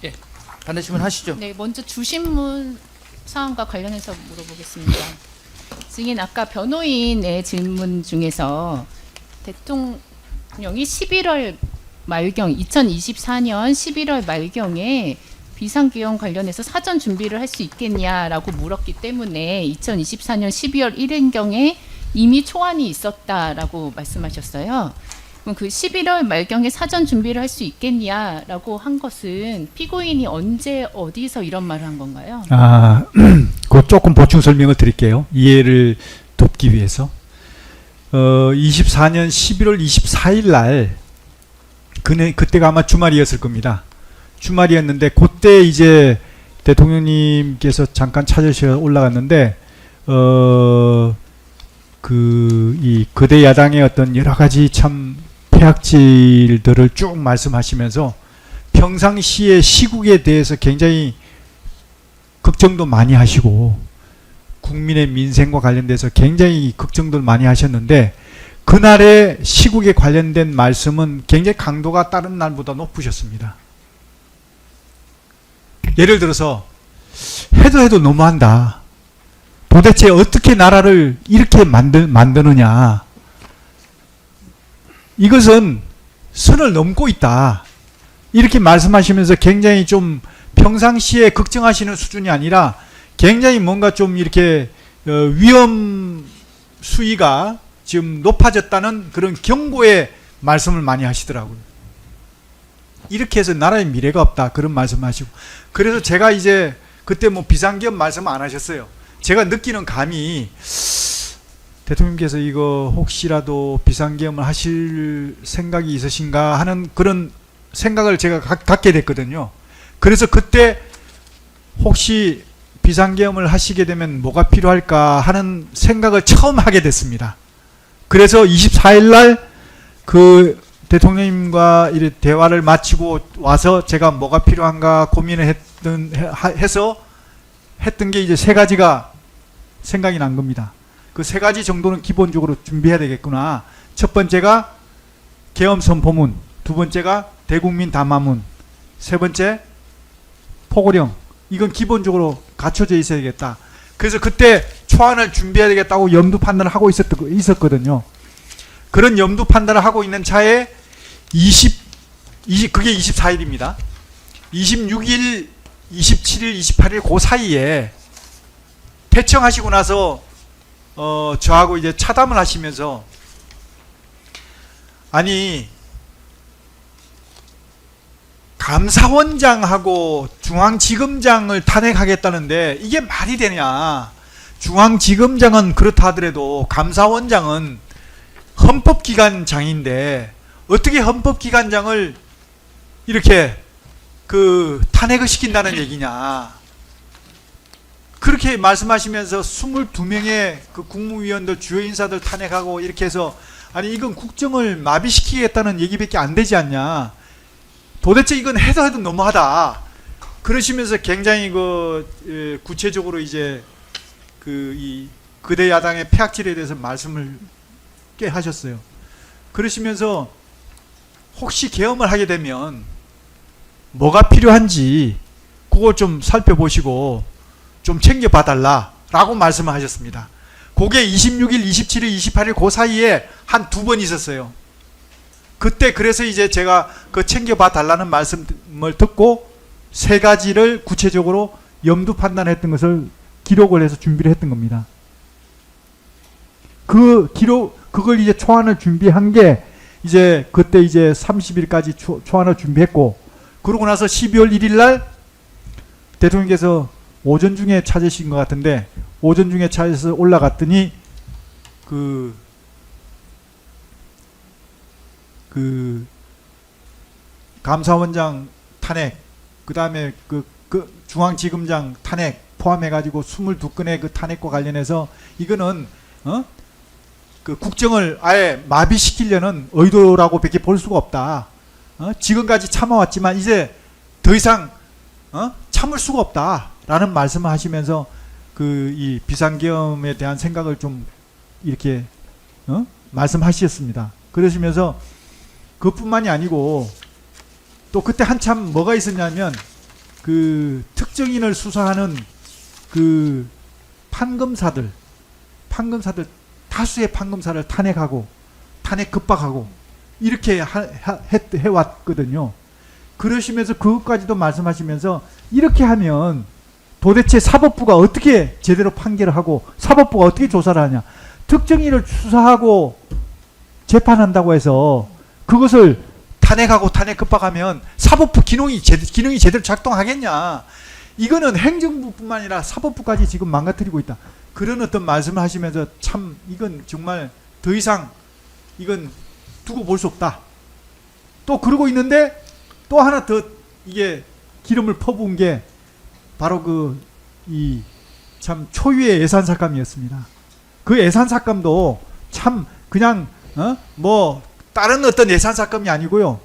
예, 반대 질문하시죠. 네, 먼저 주신문 사안과 관련해서 물어보겠습니다. 증인 아까 변호인의 질문 중에서 대통령이 11월 말경 2024년 11월 말경에 비상계엄 관련해서 사전 준비를 할 수 있겠냐라고 물었기 때문에 2024년 12월 1일경에 이미 초안이 있었다라고 말씀하셨어요. 그럼 그 11월 말경에 사전 준비를 할 수 있겠냐라고 한 것은 피고인이 언제 어디서 이런 말을 한 건가요? 그 조금 보충 설명을 드릴게요. 이해를 돕기 위해서. 24년 11월 24일 날 그때가 아마 주말이었을 겁니다. 주말이었는데 그때 이제 대통령님께서 잠깐 찾으셔 올라갔는데 이 거대 야당의 어떤 여러 가지 참 폐악질들을 쭉 말씀하시면서 평상시의 시국에 대해서 굉장히 걱정도 많이 하시고 국민의 민생과 관련돼서 굉장히 걱정도 많이 하셨는데 그날의 시국에 관련된 말씀은 굉장히 강도가 다른 날보다 높으셨습니다. 예를 들어서 해도 너무한다. 도대체 어떻게 나라를 이렇게 만드느냐. 이것은 선을 넘고 있다. 이렇게 말씀하시면서 굉장히 좀 평상시에 걱정하시는 수준이 아니라 굉장히 뭔가 좀 이렇게 위험 수위가 지금 높아졌다는 그런 경고의 말씀을 많이 하시더라고요. 이렇게 해서 나라의 미래가 없다. 그런 말씀하시고. 그래서 제가 이제 그때 뭐 비상계엄 말씀 안 하셨어요. 제가 느끼는 감이 대통령께서 이거 혹시라도 비상계엄을 하실 생각이 있으신가 하는 그런 생각을 제가 갖게 됐거든요. 그래서 그때 혹시 비상계엄을 하시게 되면 뭐가 필요할까 하는 생각을 처음 하게 됐습니다. 그래서 24일 날 그 대통령님과 이 대화를 마치고 와서 제가 뭐가 필요한가 고민을 해서 했던 게 이제 세 가지가 생각이 난 겁니다. 그 세 가지 정도는 기본적으로 준비해야 되겠구나. 첫 번째가 계엄 선포문, 두 번째가 대국민 담화문, 세 번째 포고령. 이건 기본적으로 갖춰져 있어야겠다. 그래서 그때 초안을 준비해야 되겠다고 염두 판단을 하고 있었거든요. 그런 염두 판단을 하고 있는 차에 그게 24일입니다. 26일, 27일, 28일 그 사이에 퇴청하시고 나서 저하고 이제 차담을 하시면서 아니 감사원장하고 중앙지검장을 탄핵하겠다는데 이게 말이 되냐. 중앙지검장은 그렇다 하더라도 감사원장은 헌법기관장인데 어떻게 헌법기관장을 이렇게 탄핵을 시킨다는 얘기냐. 그렇게 말씀하시면서 22명의 그 국무위원들 주요 인사들 탄핵하고 이렇게 해서 아니 이건 국정을 마비시키겠다는 얘기밖에 안 되지 않냐. 도대체 이건 해도 너무하다. 그러시면서 굉장히 구체적으로 이제 이 거대 야당의 폐악질에 대해서 말씀을 꽤 하셨어요. 그러시면서 혹시 계엄을 하게 되면 뭐가 필요한지 그걸 좀 살펴보시고 좀 챙겨봐 달라라고 말씀을 하셨습니다. 그게 26일, 27일, 28일 그 사이에 한 두 번 있었어요. 그때 그래서 이제 제가 그 챙겨봐 달라는 말씀을 듣고 세 가지를 구체적으로 염두 판단했던 것을 기록을 해서 준비를 했던 겁니다. 그걸 이제 초안을 준비한 게 이제 그때 이제 30일까지 초안을 준비했고 그러고 나서 12월 1일 날 대통령께서 오전 중에 찾으신 것 같은데 오전 중에 찾아서 올라갔더니 감사원장 탄핵, 그 다음에 중앙지검장 탄핵 포함해가지고 22건의 그 탄핵과 관련해서 이거는 국정을 아예 마비시키려는 의도라고 밖에 볼 수가 없다. 지금까지 참아왔지만 이제 더 이상 참을 수가 없다라는 말씀을 하시면서 이 비상계엄에 대한 생각을 좀 이렇게 말씀하셨습니다. 그러시면서 그뿐만이 아니고 또 그때 한참 뭐가 있었냐면 그 특정인을 수사하는 그 판검사들 다수의 판검사를 탄핵하고 탄핵 급박하고 이렇게 해왔거든요. 그러시면서 그것까지도 말씀하시면서 이렇게 하면 도대체 사법부가 어떻게 제대로 판결을 하고 사법부가 어떻게 조사를 하냐. 특정인을 수사하고 재판한다고 해서 그것을 탄핵하고 탄핵 급박하면 사법부 기능이 제대로 작동하겠냐. 이거는 행정부뿐만 아니라 사법부까지 지금 망가뜨리고 있다. 그런 어떤 말씀을 하시면서 참 이건 정말 더 이상 이건 두고 볼 수 없다. 또 그러고 있는데 또 하나 더 이게 기름을 퍼부은 게 바로 그 이 참 초유의 예산 삭감이었습니다. 그 예산 삭감도 참 그냥 뭐 다른 어떤 예산 삭감이 아니고요.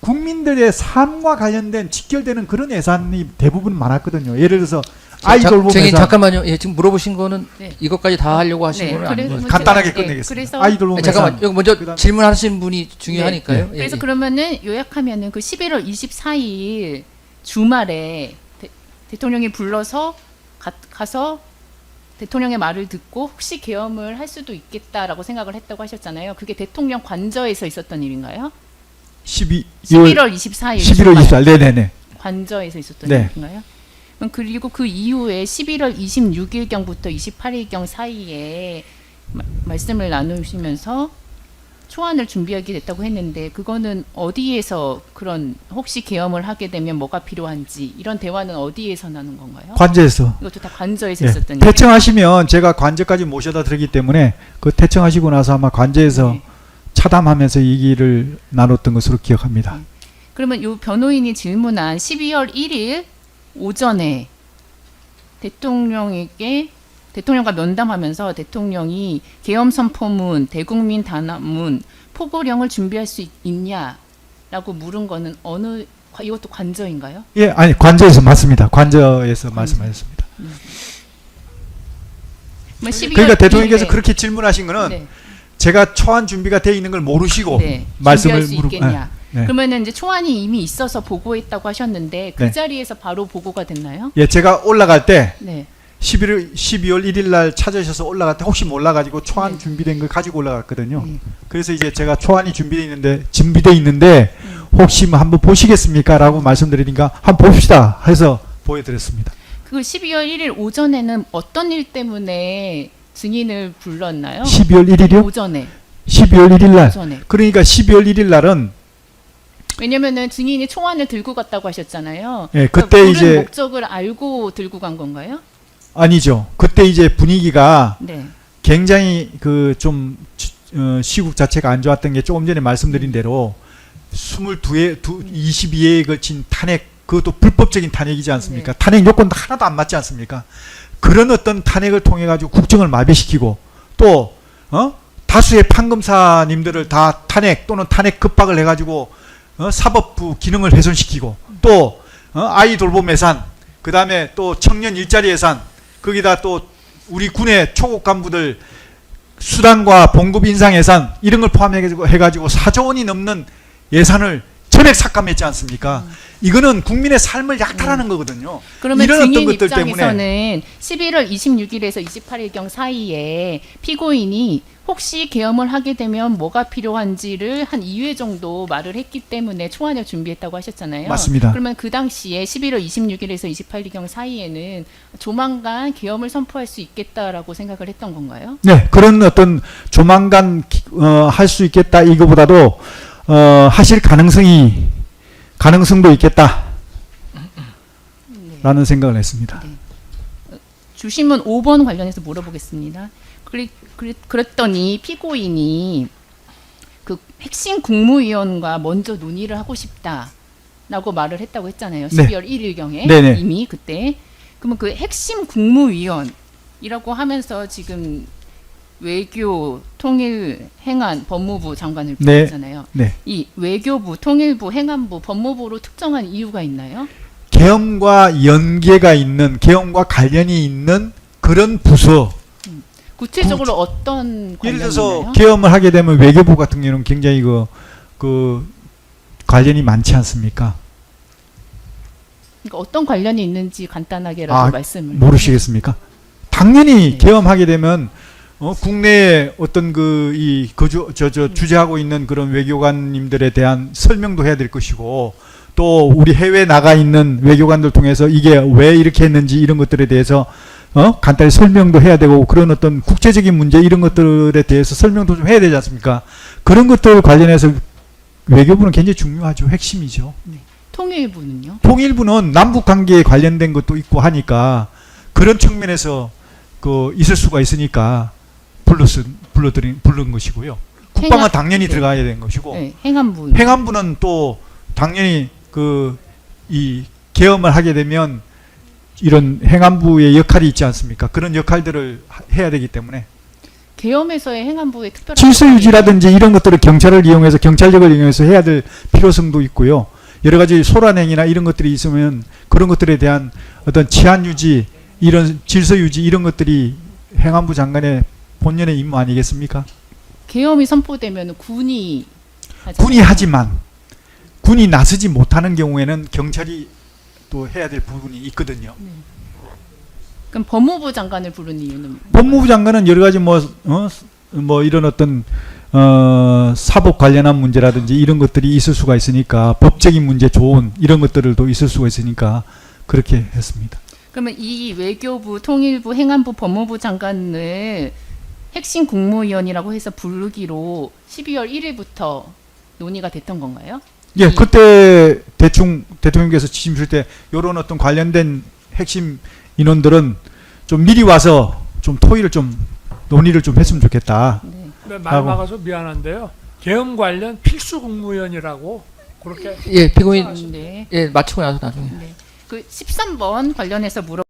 국민들의 삶과 관련된 직결되는 그런 예산이 대부분 많았거든요. 예를 들어서 아이 돌봄 예산. 잠깐만요. 예, 지금 물어보신 거는 네. 이것까지 다 하려고 하신 거는 아니에요. 간단하게 네, 끝내겠습니다. 그래서 아이 돌봄 예산. 잠깐만. 여기 먼저 그다음- 질문하신 분이 중요하니까요. 예, 그래서 예. 그러면은 요약하면은 그 11월 24일 주말에 대통령이 불러서 가서 대통령의 말을 듣고 혹시 계엄을 할 수도 있겠다라고 생각을 했다고 하셨잖아요. 그게 대통령 관저에서 있었던 일인가요? 11월 24일 11월 24일. 네네네. 관저에서 있었던 네. 일인가요? 그리고 그 이후에 11월 26일경부터 28일경 사이에 말씀을 나누시면서 초안을 준비하게 됐다고 했는데 그거는 어디에서 그런 혹시 계엄을 하게 되면 뭐가 필요한지 이런 대화는 어디에서 나눈 건가요? 관저에서. 이것도 다 관저에서 예. 있었던 일이에요. 대청하시면 제가 관저까지 모셔다 드리기 때문에 그 대청하시고 나서 아마 관저에서 네. 차담하면서 얘기를 나눴던 것으로 기억합니다. 그러면 요 변호인이 질문한 12월 1일 오전에 대통령과 면담하면서 대통령이 계엄 선포문, 대국민 단합문, 포고령을 준비할 수 있냐라고 물은 거는 이것도 관저인가요? 예, 아니 관저에서 맞습니다. 관저에서 말씀하셨습니다. 그러니까 대통령께서 그렇게 질문하신 거는 네. 제가 초안 준비가 되어 있는 걸 모르시고 네. 말씀을 준비할 수 있겠냐? 네. 그러면은 이제 초안이 이미 있어서 보고했다고 하셨는데 그 네. 자리에서 바로 보고가 됐나요? 예, 제가 올라갈 때 네. 12월 1일 날 찾으셔서 올라갈 때 혹시 몰라가지고 초안 네. 준비된 걸 가지고 올라갔거든요. 네. 그래서 이제 제가 초안이 준비되어 있는데 혹시 뭐 한번 보시겠습니까? 라고 말씀드리니까 한번 봅시다 해서 보여드렸습니다. 그 12월 1일 오전에는 어떤 일 때문에 증인을 불렀나요? 12월 1일이요? 오전에. 12월 1일 날. 오전에. 그러니까 12월 1일 날은 왜냐면은 증인이 총안을 들고 갔다고 하셨잖아요. 예, 그러니까 그때 부른 이제 목적을 알고 들고 간 건가요? 아니죠. 그때 이제 분위기가 네. 굉장히 그 좀 시국 자체가 안 좋았던 게 조금 전에 말씀드린 대로 22회에 걸친 탄핵, 그것도 불법적인 탄핵이지 않습니까? 네. 탄핵 요건도 하나도 안 맞지 않습니까? 그런 어떤 탄핵을 통해 가지고 국정을 마비시키고 또 다수의 판검사님들을 다 탄핵 또는 탄핵 급박을 해가지고 사법부 기능을 훼손시키고 또 아이 돌봄 예산, 그 다음에 또 청년 일자리 예산, 거기다 또 우리 군의 초급 간부들 수당과 봉급 인상 예산 이런 걸 포함해가지고 4조 원이 넘는 예산을 전액 삭감했지 않습니까? 이거는 국민의 삶을 약탈하는 거거든요. 그러면 이런 어떤 증인 것들 입장에서는 11월 26일에서 28일경 사이에 피고인이 혹시 계엄을 하게 되면 뭐가 필요한지를 한 2회 정도 말을 했기 때문에 초안을 준비했다고 하셨잖아요. 맞습니다. 그러면 그 당시에 11월 26일에서 28일경 사이에는 조만간 계엄을 선포할 수 있겠다라고 생각을 했던 건가요? 네, 그런 어떤 조만간 할 수 있겠다 이거보다도 하실 가능성도 있겠다 라는 생각을 했습니다. 주신문 5번 관련해서 물어보겠습니다. 그랬더니 피고인이 그 핵심 국무위원과 먼저 논의를 하고 싶다라고 말을 했다고 했잖아요. 네. 12월 1일경에 네네. 이미 그때. 그러면 그 핵심 국무위원이라고 하면서 지금 외교, 통일, 행안, 법무부 장관을 네. 부르잖아요. 네. 이 외교부, 통일부, 행안부, 법무부로 특정한 이유가 있나요? 계엄과 연계가 있는, 계엄과 관련이 있는 그런 부서. 구체적으로 어떤 예를 관련이 들어서 있나요? 계엄을 하게 되면 외교부 같은 경우는 굉장히 그 관련이 많지 않습니까? 그러니까 어떤 관련이 있는지 간단하게라도 말씀을. 모르시겠습니까? 당연히 네. 계엄하게 되면 국내에 어떤 주재하고 있는 그런 외교관님들에 대한 설명도 해야 될 것이고, 또 우리 해외 나가 있는 외교관들 통해서 이게 왜 이렇게 했는지 이런 것들에 대해서 간단히 설명도 해야 되고, 그런 어떤 국제적인 문제 이런 것들에 대해서 설명도 좀 해야 되지 않습니까? 그런 것들 관련해서 외교부는 굉장히 중요하죠. 핵심이죠. 통일부는요? 통일부는 남북 관계에 관련된 것도 있고 하니까 그런 측면에서 있을 수가 있으니까 부른 것이고요. 국방은 당연히 네. 들어가야 되는 것이고, 네, 행안부. 행안부는 또 당연히 이 계엄을 하게 되면 이런 행안부의 역할이 있지 않습니까? 그런 역할들을 해야 되기 때문에 계엄에서의 행안부의 특별한 질서 역할이 유지라든지 이런 것들을 경찰을 이용해서, 경찰력을 이용해서 해야 될 필요성도 있고요. 여러 가지 소란행위나 이런 것들이 있으면 그런 것들에 대한 어떤 치안 유지, 이런 질서 유지 이런 것들이 행안부 장관의 본연의 임무 아니겠습니까? 계엄이 선포되면 군이 하잖아요. 군이 하지만 군이 나서지 못하는 경우에는 경찰이 또 해야 될 부분이 있거든요. 그럼 법무부 장관을 부른 이유는 법무부 장관은 여러 가지 이런 어떤 사법 관련한 문제라든지 이런 것들이 있을 수가 있으니까, 법적인 문제, 조언 이런 것들도 있을 수가 있으니까 그렇게 했습니다. 그러면 이 외교부, 통일부, 행안부, 법무부 장관을 핵심 국무위원이라고 해서 부르기로 12월 1일부터 논의가 됐던 건가요? 예, 그때 대충 대통령께서 지침 줄 때 이런 어떤 관련된 핵심 인원들은 좀 미리 와서 좀 토의를 좀 논의를 좀 했으면 좋겠다. 네. 네, 말 막아서 미안한데요. 계엄 관련 필수 국무위원이라고 그렇게 예, 피고인 네. 예, 마치고 나서 나중에. 네. 그 13번 관련해서